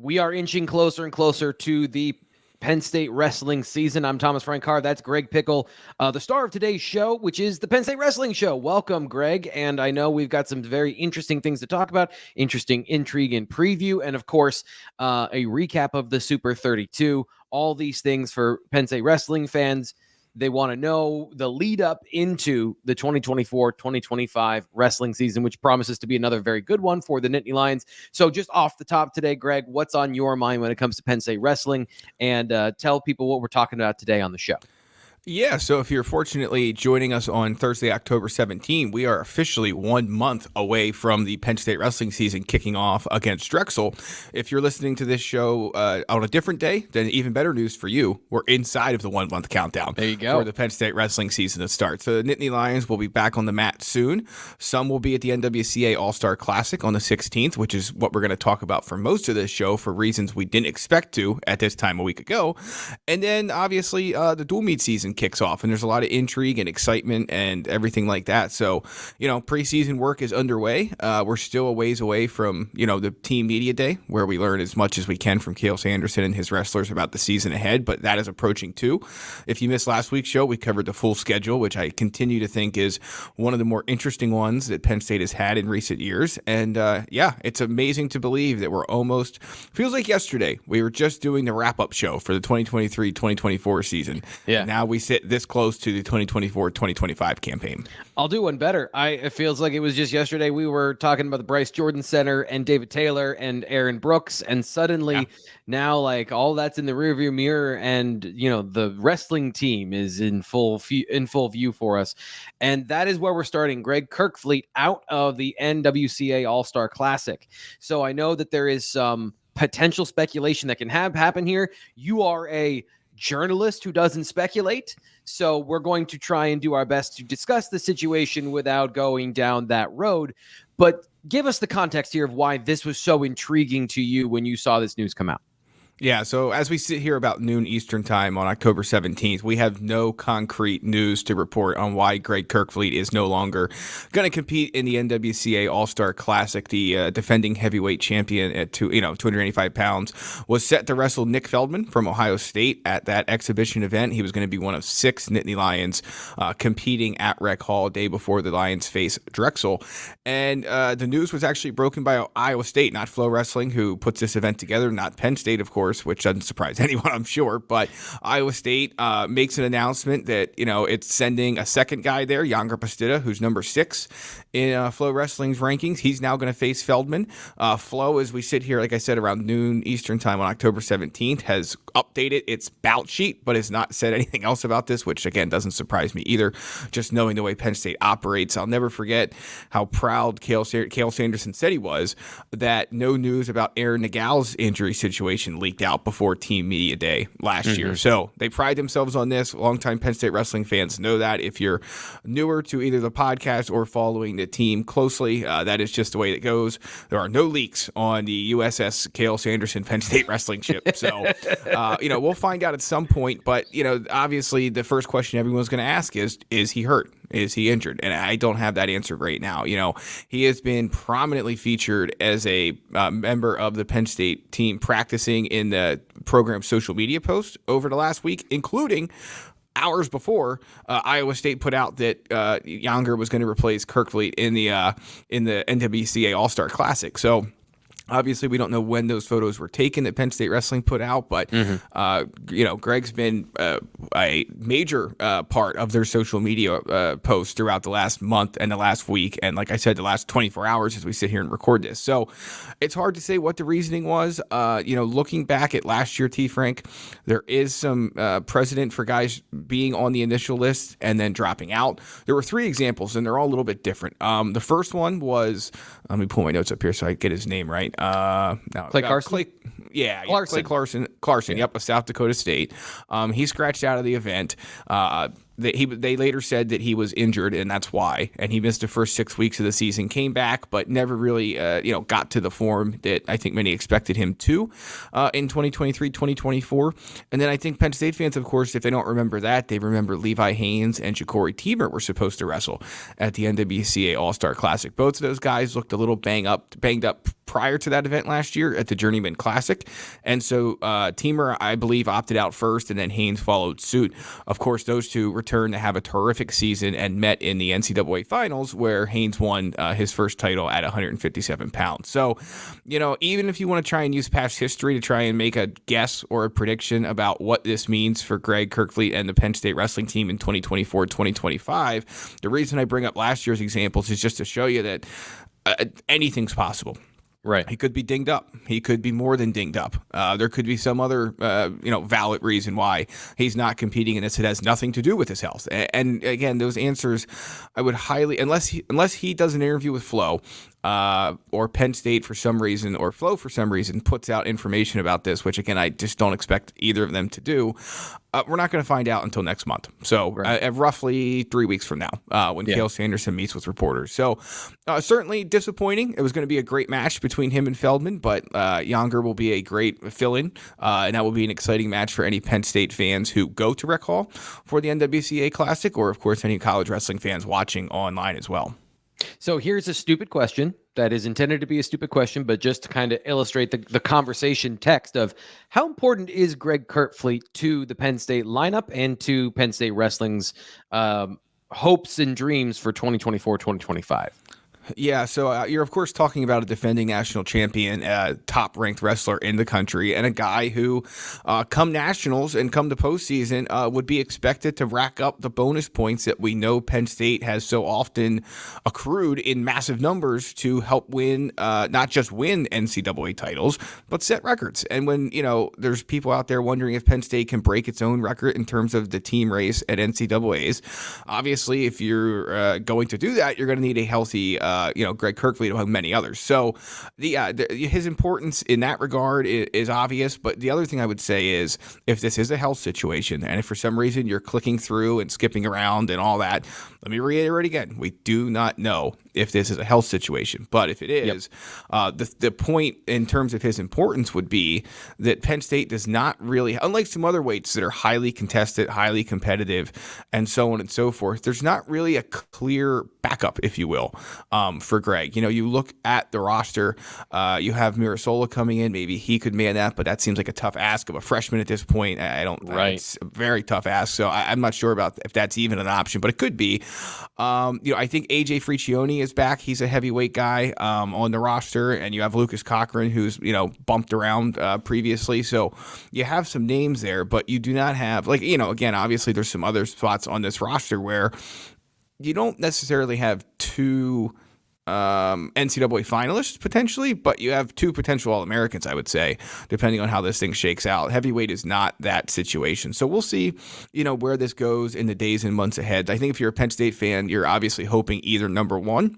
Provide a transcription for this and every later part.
We are inching closer and closer to the Penn State wrestling season. I'm Thomas Frank Carr. That's Greg Pickel, the star of today's show, which is the Penn State Wrestling Show. Welcome, Greg. And I know we've got some very interesting things to talk about, interesting intrigue and preview, and of course, a recap of the Super 32. All these things for Penn State wrestling fans. They want to know the lead up into the 2024-2025 wrestling season, which promises to be another very good one for the Nittany Lions. So just off the top today, Greg, what's on your mind when it comes to Penn State wrestling? And tell people what we're talking about today on the show. Yeah, so if you're fortunately joining us on Thursday, October 17, we are officially 1 month away from the Penn State wrestling season kicking off against Drexel. If you're listening to this show on a different day, then even better news for you. We're inside of the 1 month countdown. There you go. For the Penn State wrestling season to start. So the Nittany Lions will be back on the mat soon. Some will be at the NWCA All-Star Classic on the 16th, which is what we're going to talk about for most of this show for reasons we didn't expect to at this time a week ago. And then obviously the dual meet season kicks off, and there's a lot of intrigue and excitement and everything like that. So, preseason work is underway. We're still a ways away from, the team media day, where we learn as much as we can from Cael Sanderson and his wrestlers about the season ahead, but that is approaching too. If you missed last week's show, we covered the full schedule, which I continue to think is one of the more interesting ones that Penn State has had in recent years. And it's amazing to believe that we're almost, feels like yesterday, we were just doing the wrap-up show for the 2023-2024 season. Yeah. Now we sit this close to the 2024-2025 campaign. I'll do one better. It feels like it was just yesterday we were talking about the Bryce Jordan Center and David Taylor and Aaron Brooks, and suddenly now all that's in the rearview mirror, and the wrestling team is in full view for us, and that is where we're starting. Greg Kerkvliet out of the NWCA All-Star Classic. So I know that there is some potential speculation that can happen here. You are a journalist who doesn't speculate, so we're going to try and do our best to discuss the situation without going down that road. But give us the context here of why this was so intriguing to you when you saw this news come out. Yeah, so as we sit here about noon Eastern time on October 17th, we have no concrete news to report on why Greg Kerkvliet is no longer going to compete in the NWCA All-Star Classic. The defending heavyweight champion at 285 pounds was set to wrestle Nick Feldman from Ohio State at that exhibition event. He was going to be one of 6 Nittany Lions competing at Rec Hall day before the Lions face Drexel. And the news was actually broken by Iowa State, not Flo Wrestling, who puts this event together, not Penn State, of course, which doesn't surprise anyone, I'm sure. But Iowa State makes an announcement that, it's sending a second guy there, Yonger Bastida, who's number 6 in Flo Wrestling's rankings. He's now going to face Feldman. Flo, as we sit here, like I said, around noon Eastern time on October 17th, has updated its bout sheet, but has not said anything else about this, which, again, doesn't surprise me either, just knowing the way Penn State operates. I'll never forget how proud Cael Sanderson said he was that no news about Aaron Nagal's injury situation leaked out before Team Media Day last year. So they pride themselves on this. Longtime Penn State wrestling fans know that. If you're newer to either the podcast or following the team closely, that is just the way it goes. There are no leaks on the USS Cael Sanderson Penn State wrestling ship. So, we'll find out at some point. But, obviously the first question everyone's going to ask is he hurt? Is he injured? And I don't have that answer right now. He has been prominently featured as a member of the Penn State team practicing in the program's social media posts over the last week, including hours before Iowa State put out that Yonger was going to replace Kerkvliet in the NWCA All-Star Classic. So obviously, we don't know when those photos were taken that Penn State Wrestling put out, but Greg's been a major part of their social media posts throughout the last month and the last week, and like I said, the last 24 hours as we sit here and record this. So it's hard to say what the reasoning was. Looking back at last year, T. Frank, there is some precedent for guys being on the initial list and then dropping out. There were 3 examples, and they're all a little bit different. The first one was, let me pull my notes up here so I get his name right. Clay Carson? Clay Clarson. Yep, of South Dakota State. He scratched out of the event. They later said that he was injured, and that's why. And he missed the first 6 weeks of the season, came back, but never really, got to the form that I think many expected him to in 2023, 2024. And then I think Penn State fans, of course, if they don't remember that, they remember Levi Haynes and Ja'Cory Teemer were supposed to wrestle at the NWCA All-Star Classic. Both of those guys looked a little banged up prior to that event last year at the Journeyman Classic. And so Teemer, I believe, opted out first, and then Haynes followed suit. Of course, those two returned to have a terrific season and met in the NCAA finals, where Haynes won his first title at 157 pounds. So, even if you want to try and use past history to try and make a guess or a prediction about what this means for Greg Kerkvliet and the Penn State wrestling team in 2024, 2025, the reason I bring up last year's examples is just to show you that anything's possible. Right. He could be dinged up. He could be more than dinged up. There could be some other, valid reason why he's not competing in this. It has nothing to do with his health. And again, those answers, I would highly, unless he does an interview with Flo, or Penn State for some reason, or Flo for some reason, puts out information about this, which again, I just don't expect either of them to do. We're not going to find out until next month. So roughly 3 weeks from now, when Cale Sanderson meets with reporters. So certainly disappointing. It was going to be a great match between him and Feldman, but Yonger will be a great fill-in, and that will be an exciting match for any Penn State fans who go to Rec Hall for the NWCA Classic, or of course any college wrestling fans watching online as well. So here's a stupid question that is intended to be a stupid question, but just to kind of illustrate the conversation text of how important is Greg Kerkvliet to the Penn State lineup and to Penn State Wrestling's hopes and dreams for 2024, 2025? Yeah, so you're, of course, talking about a defending national champion, top-ranked wrestler in the country, and a guy who, come nationals and come to postseason, would be expected to rack up the bonus points that we know Penn State has so often accrued in massive numbers to help win, not just win NCAA titles, but set records. And when, there's people out there wondering if Penn State can break its own record in terms of the team race at NCAAs, obviously, if you're going to do that, you're going to need a healthy Greg Kerkvliet, among many others. So his importance in that regard is obvious. But the other thing I would say is, if this is a health situation, and if for some reason you're clicking through and skipping around and all that, let me reiterate again, we do not know if this is a health situation. But if it is, the point in terms of his importance would be that Penn State does not really, unlike some other weights that are highly contested, highly competitive, and so on and so forth, there's not really a clear backup, if you will, for Greg. You look at the roster, you have Mirasola coming in. Maybe he could man that, but that seems like a tough ask of a freshman at this point. It's a very tough ask. So I'm not sure about if that's even an option, but it could be. I think AJ Friccione is back. He's a heavyweight guy on the roster, and you have Lucas Cochran, who's bumped around previously. So you have some names there, but you do not have again, obviously there's some other spots on this roster where you don't necessarily have two NCAA finalists potentially, but you have two potential All-Americans, I would say, depending on how this thing shakes out. Heavyweight is not that situation. So we'll see, where this goes in the days and months ahead. I think if you're a Penn State fan, you're obviously hoping either number one,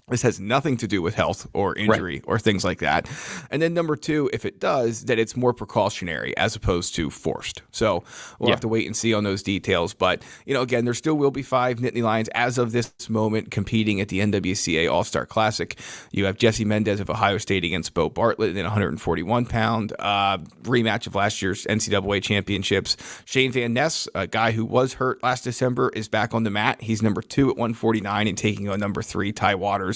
this has nothing to do with health or injury or things like that. And then number two, if it does, that it's more precautionary as opposed to forced. So we'll have to wait and see on those details. But, again, there still will be 5 Nittany Lions as of this moment competing at the NWCA All-Star Classic. You have Jesse Mendez of Ohio State against Bo Bartlett in 141-pound. Rematch of last year's NCAA championships. Shane Van Ness, a guy who was hurt last December, is back on the mat. He's number 2 at 149 and taking on number 3, Ty Waters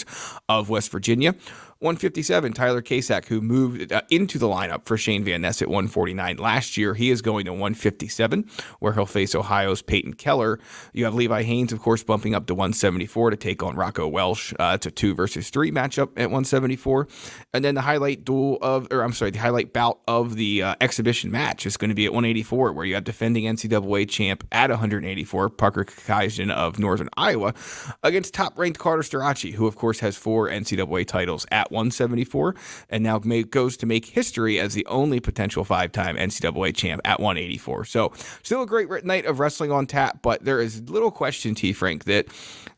of West Virginia. 157, Tyler Kasak, who moved into the lineup for Shane Van Ness at 149 last year. He is going to 157, where he'll face Ohio's Peyton Keller. You have Levi Haynes, of course, bumping up to 174 to take on Rocco Welsh. It's a 2 versus 3 matchup at 174. And then the highlight bout of the exhibition match is going to be at 184, where you have defending NCAA champ at 184, Parker Kakaisian of Northern Iowa, against top-ranked Carter Starachi, who, of course, has 4 NCAA titles at 174, and now goes to make history as the only potential 5-time NCAA champ at 184. So still a great night of wrestling on tap, but there is little question, T. Frank, that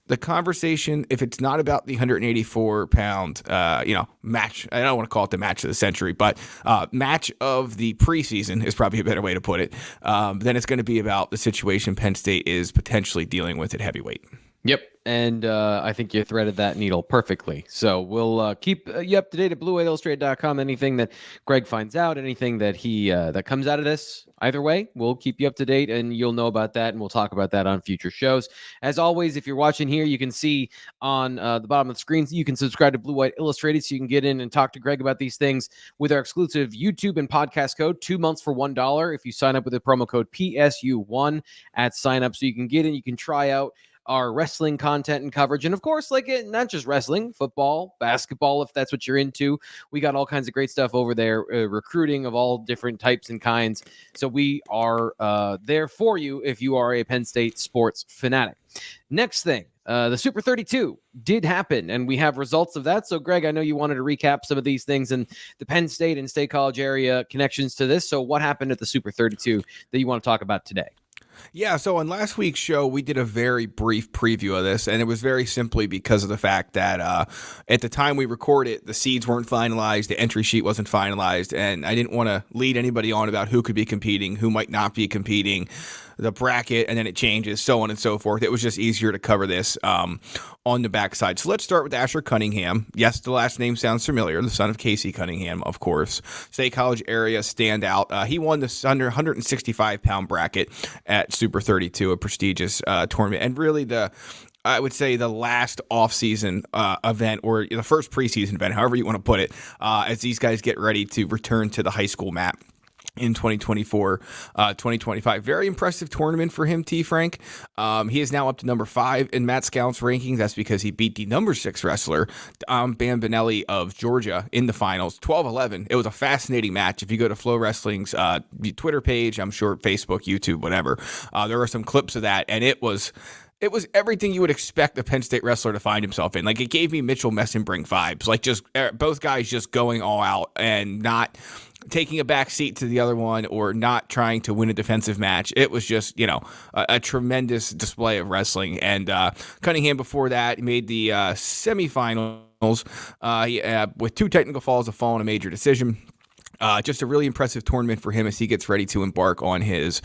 the conversation, if it's not about the 184-pound, match, I don't want to call it the match of the century, but match of the preseason is probably a better way to put it, then it's going to be about the situation Penn State is potentially dealing with at heavyweight. Yep. And I think you threaded that needle perfectly. So we'll keep you up to date at BlueWhiteIllustrated.com. Anything that Greg finds out, anything that he that comes out of this, either way, we'll keep you up to date, and you'll know about that, and we'll talk about that on future shows. As always, if you're watching here, you can see on the bottom of the screen, you can subscribe to Blue White Illustrated so you can get in and talk to Greg about these things with our exclusive YouTube and podcast code, 2 months for $1 if you sign up with the promo code PSU1 at sign up. So you can get in, you can try out our wrestling content and coverage. And of course, not just wrestling, football, basketball, if that's what you're into. We got all kinds of great stuff over there, recruiting of all different types and kinds. So we are there for you if you are a Penn State sports fanatic. Next thing, the Super 32 did happen, and we have results of that. So, Greg, I know you wanted to recap some of these things and the Penn State and State College area connections to this. So what happened at the Super 32 that you want to talk about today? Yeah, so on last week's show, we did a very brief preview of this, and it was very simply because of the fact that at the time we recorded, the seeds weren't finalized, the entry sheet wasn't finalized, and I didn't want to lead anybody on about who could be competing, who might not be competing, the bracket, and then it changes, so on and so forth. It was just easier to cover this on the backside. So let's start with Asher Cunningham. Yes, the last name sounds familiar, the son of Casey Cunningham, of course. State College area standout. He won the 165-pound bracket at Super 32, a prestigious tournament, and really I would say the last off-season event, or the first preseason event, however you want to put it, as these guys get ready to return to the high school mat in 2024, 2025. Very impressive tournament for him, T. Frank. He is now up to number 5 in Matt Scout's rankings. That's because he beat the number 6 wrestler, Bambinelli of Georgia, in the finals, 12-11. It was a fascinating match. If you go to Flo Wrestling's Twitter page, I'm sure Facebook, YouTube, whatever, there are some clips of that, and it was everything you would expect a Penn State wrestler to find himself in. Like, it gave me Mitchell Messenbrink vibes. Like, just both guys just going all out and not taking a back seat to the other one or not trying to win a defensive match. It was just, a tremendous display of wrestling. And Cunningham, before that, made the semifinals with 2 technical falls, a fall, and a major decision. Just a really impressive tournament for him as he gets ready to embark on his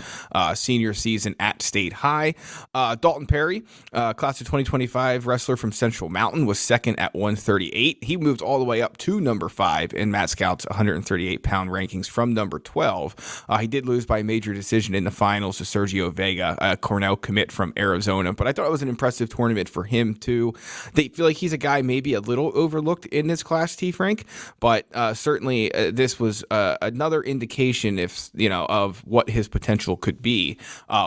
senior season at State High. Dalton Perry, class of 2025 wrestler from Central Mountain, was second at 138. He moved all the way up to number 5 in Matt Scout's 138-pound rankings from number 12. He did lose by a major decision in the finals to Sergio Vega, a Cornell commit from Arizona, but I thought it was an impressive tournament for him too. They feel like he's a guy maybe a little overlooked in this class, T. Frank, but certainly this was another indication of what his potential could be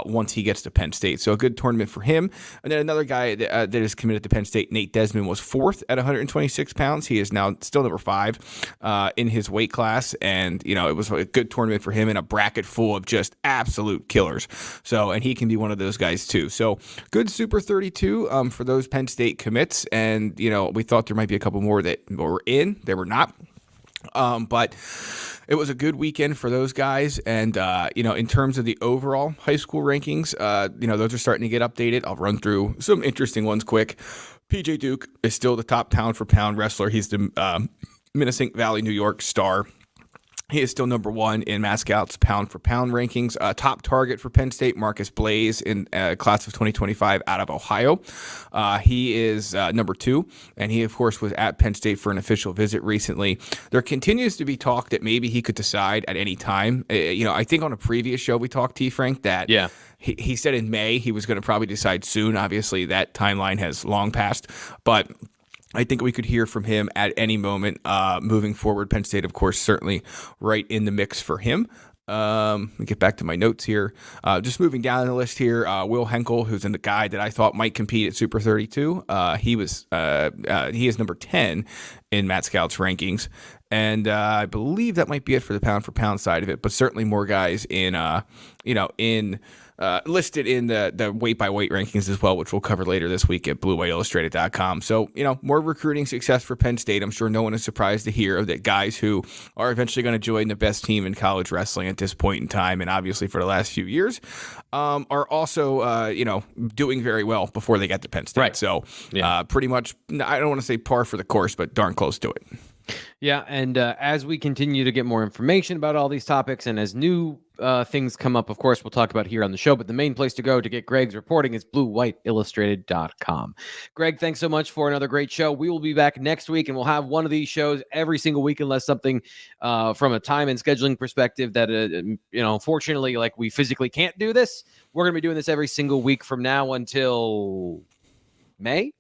once he gets to Penn State. So a good tournament for him. And then another guy that is committed to Penn State, Nate Desmond, was 4th at 126 pounds. He is now still number 5 in his weight class. And, it was a good tournament for him in a bracket full of just absolute killers. So, and he can be one of those guys too. So good Super 32 for those Penn State commits. And, we thought there might be a couple more that were in. They were not. But it was a good weekend for those guys. And, in terms of the overall high school rankings, those are starting to get updated. I'll run through some interesting ones quick. PJ Duke is still the top pound for pound wrestler. He's the Minnesink Valley, New York star. He is still number 1 in Matt Scout's pound-for-pound rankings. Top target for Penn State, Marcus Blaze, in class of 2025 out of Ohio. He is number 2, and he, of course, was at Penn State for an official visit recently. There continues to be talk that maybe he could decide at any time. I think on a previous show we talked, T. Frank, that he said in May he was going to probably decide soon. Obviously, that timeline has long passed, but I think we could hear from him at any moment moving forward. Penn State, of course, certainly right in the mix for him. Let me get back to my notes here. Just moving down the list here, Will Henkel, who's the guy that I thought might compete at Super 32. He is number 10 in Matt Scout's rankings. And I believe that might be it for the pound for pound side of it, but certainly more guys listed in the weight by weight rankings as well, which we'll cover later this week at BlueWhiteIllustrated.com. So, more recruiting success for Penn State. I'm sure no one is surprised to hear that guys who are eventually going to join the best team in college wrestling at this point in time, and obviously for the last few years, are also, doing very well before they get to Penn State. Right. So, pretty much, I don't want to say par for the course, but darn close to it. Yeah, and as we continue to get more information about all these topics and as new things come up, of course, we'll talk about here on the show. But the main place to go to get Greg's reporting is BlueWhiteIllustrated.com. Greg, thanks so much for another great show. We will be back next week, and we'll have one of these shows every single week unless something from a time and scheduling perspective that, unfortunately, like we physically can't do this. We're going to be doing this every single week from now until May.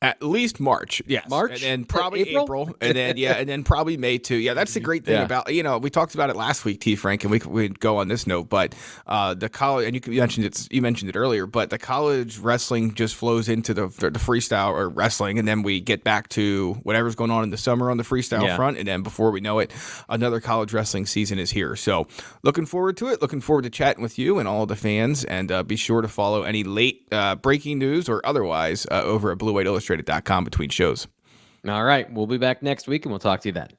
At least March, yes. March? And then probably April. And then, and then probably May too. Yeah, that's the great thing about, we talked about it last week, T. Frank, and we'd go on this note, but the college, and you mentioned it earlier, but the college wrestling just flows into the freestyle or wrestling, and then we get back to whatever's going on in the summer on the freestyle front, and then before we know it, another college wrestling season is here. So looking forward to it, looking forward to chatting with you and all of the fans, and be sure to follow any late breaking news or otherwise over at BlueWhiteIllustrated.com between shows. All right. We'll be back next week, and we'll talk to you then.